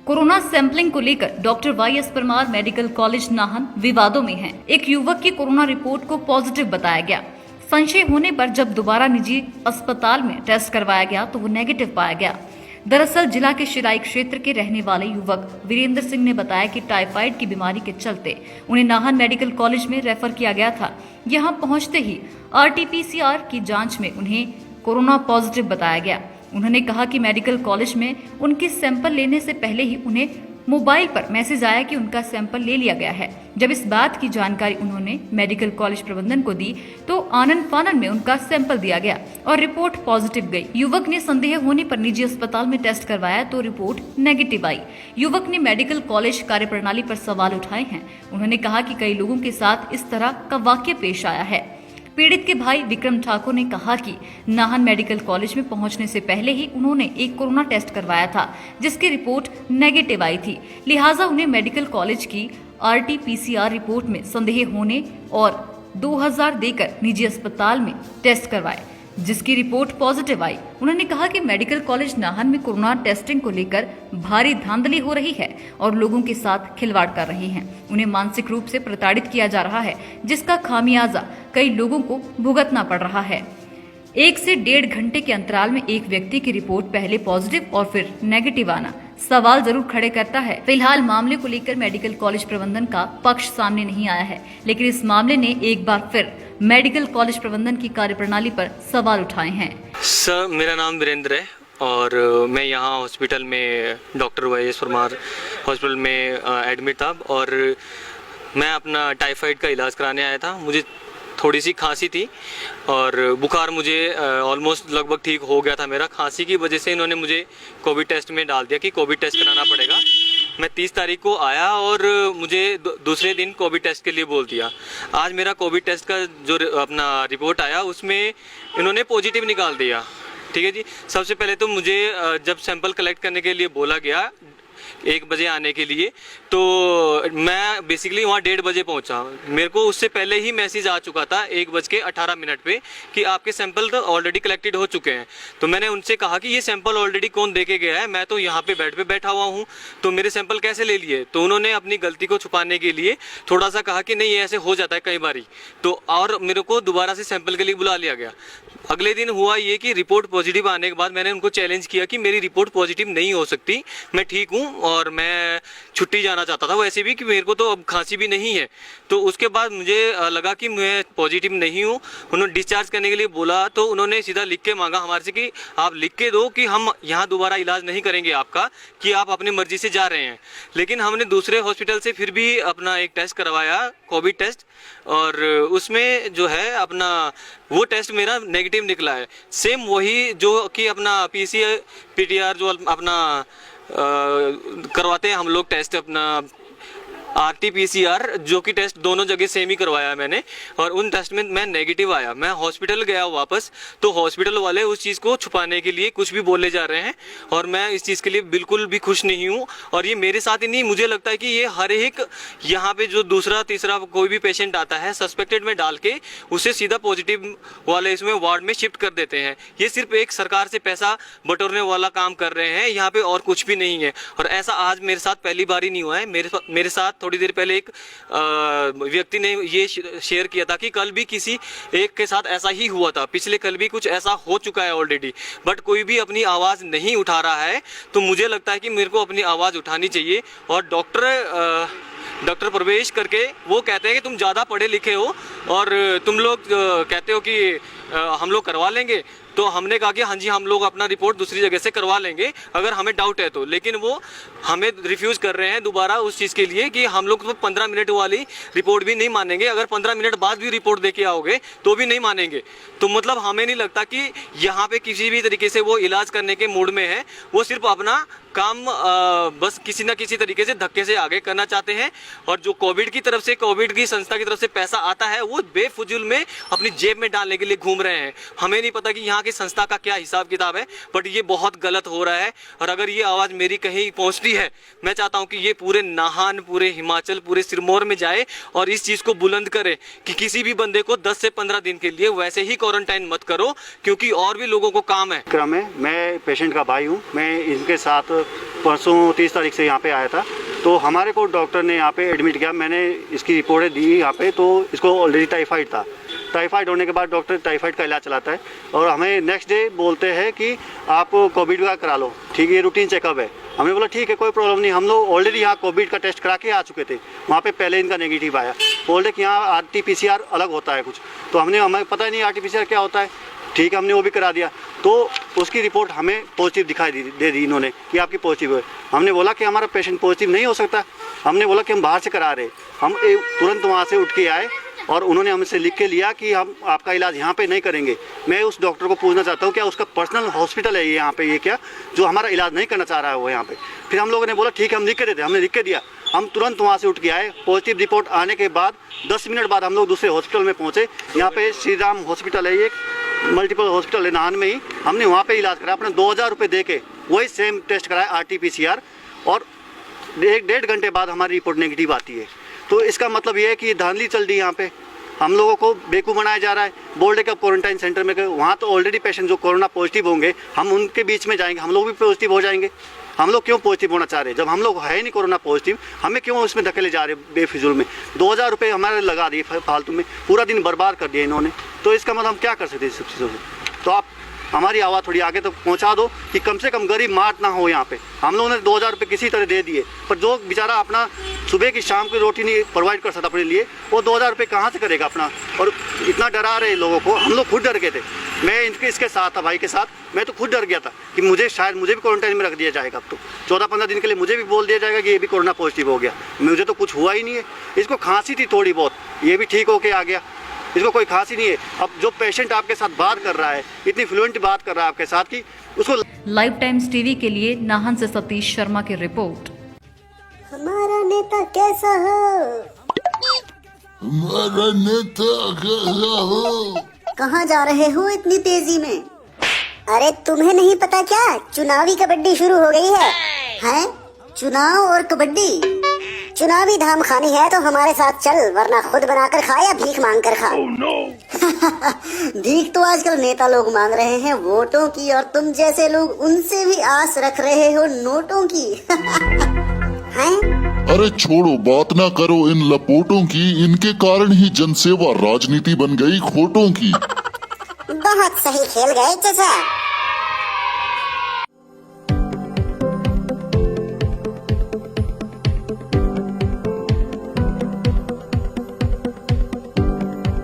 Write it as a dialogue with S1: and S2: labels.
S1: Corona sampling को लेकर doctor Y S. Parmar medical college Nahan विवादों में है। एक युवक की कोरोना रिपोर्ट को पॉजिटिव बताया गया। संशय होने पर जब दोबारा निजी अस्पताल में टेस्ट करवाया गया तो वो नेगेटिव पाया गया। दरअसल जिला के शिराई क्षेत्र के रहने वाले युवक वीरेंद्र सिंह ने बताया कि टाइफाइड की बीमारी के चलते उन्हें नाहन मेडिकल कॉलेज में रेफर किया गया था। यहां पहुंचते ही RT-PCR की जांच में उन्हें कोरोना पॉजिटिव बताया गया। उन्होंने कहा कि मेडिकल कॉलेज में उनके सैंपल लेने से पहले ही उन्हें मोबाइल पर मैसेज आया कि उनका सैंपल ले लिया गया है। जब इस बात की जानकारी उन्होंने मेडिकल कॉलेज प्रबंधन को दी तो आनन फानन में उनका सैंपल दिया गया और रिपोर्ट पॉजिटिव गई। युवक ने संदेह होने पर निजी अस्पताल में टेस्ट करवाया तो रिपोर्ट नेगेटिव आई। युवक ने मेडिकल कॉलेज कार्यप्रणाली पर सवाल उठाए हैं। उन्होंने कहा कि कई लोगों के साथ इस तरह का वाकया पेश आया है। पीड़ित के भाई विक्रम ठाकुर ने कहा कि नाहन मेडिकल कॉलेज में पहुंचने से पहले ही उन्होंने एक कोरोना टेस्ट करवाया था जिसकी रिपोर्ट नेगेटिव आई थी। लिहाजा उन्हें मेडिकल कॉलेज की RT-PCR रिपोर्ट में संदेह होने और 2000 देकर निजी अस्पताल में टेस्ट करवाए जिसकी रिपोर्ट पॉजिटिव आई। उन्होंने कहा कि मेडिकल कॉलेज नाहन में कोरोना टेस्टिंग को लेकर भारी धांधली हो रही है और लोगों के साथ खिलवाड़ कर रहे हैं। उन्हें मानसिक रूप से प्रताड़ित किया जा रहा है जिसका खामियाजा कई लोगों को भुगतना पड़ रहा है। 1 से 1.5 घंटे के अंतराल में एक व्यक्ति की रिपोर्ट पहले पॉजिटिव और फिर नेगेटिव आना सवाल जरूर खड़े करता है। फिलहाल मामले को लेकर मेडिकल कॉलेज प्रबंधन का पक्ष सामने नहीं आया है, लेकिन इस मामले ने एक बार फिर मेडिकल कॉलेज प्रबंधन की कार्यप्रणाली पर सवाल उठाए हैं।
S2: सर, मेरा नाम वीरेंद्र है और मैं यहाँ हॉस्पिटल में डॉक्टर वाई.एस. परमार हॉस्पिटल में एडमिट था और मैं अपना टाइफाइड का इलाज कराने आया था। मुझे थोड़ी सी खांसी थी और बुखार मुझे ऑलमोस्ट लगभग ठीक हो गया था मेरा। खांसी की वजह से इन्होंने मुझे कोविड टेस्ट में डाल दिया कि कोविड टेस्ट कराना पड़ेगा। मैं 30 तारीख को आया और मुझे दूसरे दिन कोविड टेस्ट के लिए बोल दिया। आज मेरा कोविड टेस्ट का जो अपना रिपोर्ट आया उसमें इन्होंने पॉजिटिव निकाल दिया। ठीक है जी। सबसे पहले तो मुझे जब सैंपल कलेक्ट करने के लिए बोला गया 1 बजे आने के लिए, तो मैं बेसिकली वहाँ 1:30 बजे पहुँचा। मेरे को उससे पहले ही मैसेज आ चुका था 1:18 पे कि आपके सैंपल तो ऑलरेडी कलेक्टेड हो चुके हैं। तो मैंने उनसे कहा कि ये सैंपल ऑलरेडी कौन दे के गया है, मैं तो यहाँ पे बेड पे बैठा हुआ हूँ, तो मेरे सैंपल कैसे ले लिए। तो उन्होंने अपनी गलती को छुपाने के लिए थोड़ा सा कहा कि नहीं ये ऐसे हो जाता है कई बारी, तो और मेरे को दोबारा से सैंपल के लिए बुला लिया गया। अगले दिन हुआ ये कि रिपोर्ट पॉजिटिव आने के बाद मैंने उनको चैलेंज किया कि मेरी रिपोर्ट पॉजिटिव नहीं हो सकती, मैं ठीक हूँ और मैं छुट्टी जाना चाहता था वैसे भी कि मेरे को तो अब खांसी भी नहीं है। तो उसके बाद मुझे लगा कि मैं पॉजिटिव नहीं हूँ। उन्होंने डिस्चार्ज करने के लिए बोला तो उन्होंने सीधा लिख के मांगा हमारे से कि आप लिख के दो कि हम यहाँ दोबारा इलाज नहीं करेंगे आपका, कि आप अपनी मर्जी से जा रहे हैं। लेकिन हमने दूसरे हॉस्पिटल से फिर भी अपना एक टेस्ट करवाया, कोविड टेस्ट, और उसमें जो है अपना वो टेस्ट मेरा नेगेटिव निकला है। सेम वही जो कि अपना PCR जो अपना करवाते हैं हम लोग टेस्ट, अपना RT-PCR जो कि टेस्ट दोनों जगह सेम ही करवाया मैंने, और उन टेस्ट में मैं नेगेटिव आया। मैं हॉस्पिटल गया वापस, तो हॉस्पिटल वाले उस चीज़ को छुपाने के लिए कुछ भी बोले जा रहे हैं और मैं इस चीज़ के लिए बिल्कुल भी खुश नहीं हूँ। और ये मेरे साथ ही नहीं, मुझे लगता है कि ये हर एक यहाँ पे जो दूसरा तीसरा कोई भी पेशेंट आता है सस्पेक्टेड में डाल के उसे सीधा पॉजिटिव वाले इसमें वार्ड में शिफ्ट कर देते हैं। ये सिर्फ एक सरकार से पैसा बटोरने वाला काम कर रहे हैं यहाँ पे, और कुछ भी नहीं है। और ऐसा आज मेरे साथ पहली बार ही नहीं हुआ है। मेरे साथ थोड़ी देर पहले एक व्यक्ति ने ये शेयर किया था कि कल भी किसी एक के साथ ऐसा ही हुआ था, पिछले कल भी कुछ ऐसा हो चुका है ऑलरेडी, बट कोई भी अपनी आवाज़ नहीं उठा रहा है। तो मुझे लगता है कि मेरे को अपनी आवाज़ उठानी चाहिए। और डॉक्टर प्रवेश करके वो कहते हैं कि तुम ज़्यादा पढ़े लिखे हो और तुम लोग कहते हो कि हम लोग करवा लेंगे। तो हमने कहा कि हाँ जी, हम लोग अपना रिपोर्ट दूसरी जगह से करवा लेंगे अगर हमें डाउट है तो। लेकिन वो हमें रिफ्यूज़ कर रहे हैं दोबारा उस चीज़ के लिए कि हम लोग तो 15 मिनट वाली रिपोर्ट भी नहीं मानेंगे, अगर 15 मिनट बाद भी रिपोर्ट दे के आओगे तो भी नहीं मानेंगे। तो मतलब हमें नहीं लगता कि यहाँ पे किसी भी तरीके से वो इलाज करने के मूड में है। वो सिर्फ अपना काम बस किसी ना किसी तरीके से धक्के से आगे करना चाहते हैं। और जो कोविड की तरफ से, कोविड की संस्था की तरफ से पैसा आता है वो बेफजूल में अपनी जेब में डालने के लिए घूम रहे हैं। हमें नहीं पता कि यहाँ की संस्था का क्या हिसाब किताब है, बट ये बहुत गलत हो रहा है। और अगर ये आवाज़ मेरी कहीं पहुँचती है, मैं चाहता हूँ कि ये पूरे नाहन, पूरे हिमाचल, पूरे सिरमौर में जाए और इस चीज़ को बुलंद करे कि किसी भी बंदे को 10 से 15 दिन के लिए वैसे ही क्वारंटाइन मत करो, क्योंकि और भी लोगों को काम है।
S3: क्रम है, मैं पेशेंट का भाई हूँ। मैं इनके साथ परसों 30 तारीख से यहाँ पे आया था, तो हमारे को डॉक्टर ने यहाँ पे एडमिट किया। मैंने इसकी रिपोर्टें दी यहाँ पे, तो इसको ऑलरेडी टाइफाइड था। टाइफाइड होने के बाद डॉक्टर टाइफाइड का इलाज चलाता है और हमें नेक्स्ट डे बोलते हैं कि आप कोविड का करा लो, ठीक है, ये रूटीन चेकअप है। हमने बोला ठीक है, कोई प्रॉब्लम नहीं। हम लोग ऑलरेडी यहाँ कोविड का टेस्ट करा के आ चुके थे, वहाँ पे पहले इनका नेगेटिव आया। बोलते कि यहाँ RT-PCR अलग होता है कुछ, तो हमें पता ही नहीं RT-PCR क्या होता है। ठीक है, हमने वो भी करा दिया, तो उसकी रिपोर्ट हमें पॉजिटिव दिखाई दे दी इन्होंने कि आपकी पॉजिटिव है। हमने बोला कि हमारा पेशेंट पॉजिटिव नहीं हो सकता। हमने बोला कि हम बाहर से करा रहे। हम तुरंत वहाँ से उठ के आए और उन्होंने हमसे लिख के लिया कि हम आपका इलाज यहाँ पे नहीं करेंगे। मैं उस डॉक्टर को पूछना चाहता हूँ, क्या उसका पर्सनल हॉस्पिटल है ये यहाँ पे, ये क्या जो हमारा इलाज नहीं करना चाह रहा है वो यहाँ पे। फिर हम लोगों ने बोला ठीक है, हम लिख के देते। हमने लिख के दिया। हम तुरंत वहाँ से उठ के आए। पॉजिटिव रिपोर्ट आने के बाद 10 मिनट बाद हम लोग दूसरे हॉस्पिटल में पहुँचे। यहाँ पे श्री राम हॉस्पिटल है, एक मल्टीपल हॉस्पिटल है नाहन में ही। हमने वहाँ पे इलाज करा, अपने 2000 रुपये दे के वही सेम टेस्ट कराया RT-PCR, और 1-1.5 घंटे बाद हमारी रिपोर्ट नेगेटिव आती है। तो इसका मतलब ये है कि धांधली चल रही है यहाँ पे, हम लोगों को बेवकूफ़ बनाया जा रहा है। बोल रहे कि अब क्वारंटाइन सेंटर में गए, वहाँ तो ऑलरेडी पेशेंट जो कोरोना पॉजिटिव होंगे, हम उनके बीच में जाएंगे, हम लोग भी पॉजिटिव हो जाएंगे। हम लोग क्यों पॉजिटिव होना चाह रहे हैं जब हम लोग है नहीं कोरोना पॉजिटिव? हमें क्यों इसमें धकेले जा रहे हैं बेफिजूल में? 2000 रुपये हमारे लगा दिए फालतू में, पूरा दिन बर्बाद कर दिया इन्होंने। तो इसका मतलब हम क्या कर सकते हैं इस सब चीज़ों से? तो आप हमारी आवाज़ थोड़ी आगे तक पहुंचा दो कि कम से कम गरीब मार ना हो यहाँ पे। हम लोगों ने 2000 रुपये किसी तरह दे दिए, पर जो बेचारा अपना सुबह की शाम की रोटी नहीं प्रोवाइड कर सकता अपने लिए, वो 2000 रुपये कहाँ से करेगा अपना? और इतना डरा रहे लोगों को, हम लोग खुद डर गए थे। मैं इसके साथ था, भाई के साथ। मैं तो खुद डर गया था कि मुझे भी क्वारंटाइन में रख दिया जाएगा। अब तो 14-15 दिन के लिए मुझे भी बोल दिया जाएगा कि ये भी कोरोना पॉजिटिव हो गया। मुझे तो कुछ हुआ ही नहीं है। इसको खांसी थी थोड़ी बहुत, ये भी ठीक होके आ गया। इसको कोई खांसी नहीं है। अब जो पेशेंट आपके साथ बात कर रहा है, इतनी फ्लुएंट बात कर रहा है आपके साथ, कि उसको
S1: लाइव टाइम्स टीवी के लिए नाहन से सतीश शर्मा की रिपोर्ट।
S4: हमारा नेता कैसा हो?
S5: हमारा नेता कैसा हो?
S4: कहाँ जा रहे हो इतनी तेजी में? अरे तुम्हें नहीं पता क्या, चुनावी कबड्डी शुरू हो गई है? हैं? चुनाव और कबड्डी? चुनावी धाम खानी है तो हमारे साथ चल, वरना खुद बनाकर खा या भीख मांग कर खा।
S5: Oh, no.
S4: भीख तो आजकल नेता लोग मांग रहे हैं वोटों की, और तुम जैसे लोग उनसे भी आस रख रहे हो नोटों की। हैं?
S5: अरे छोड़ो, बात ना करो इन लपोटों की। इनके कारण ही जनसेवा राजनीति बन गई खोटों की।
S4: बहुत सही खेल गए चाचा।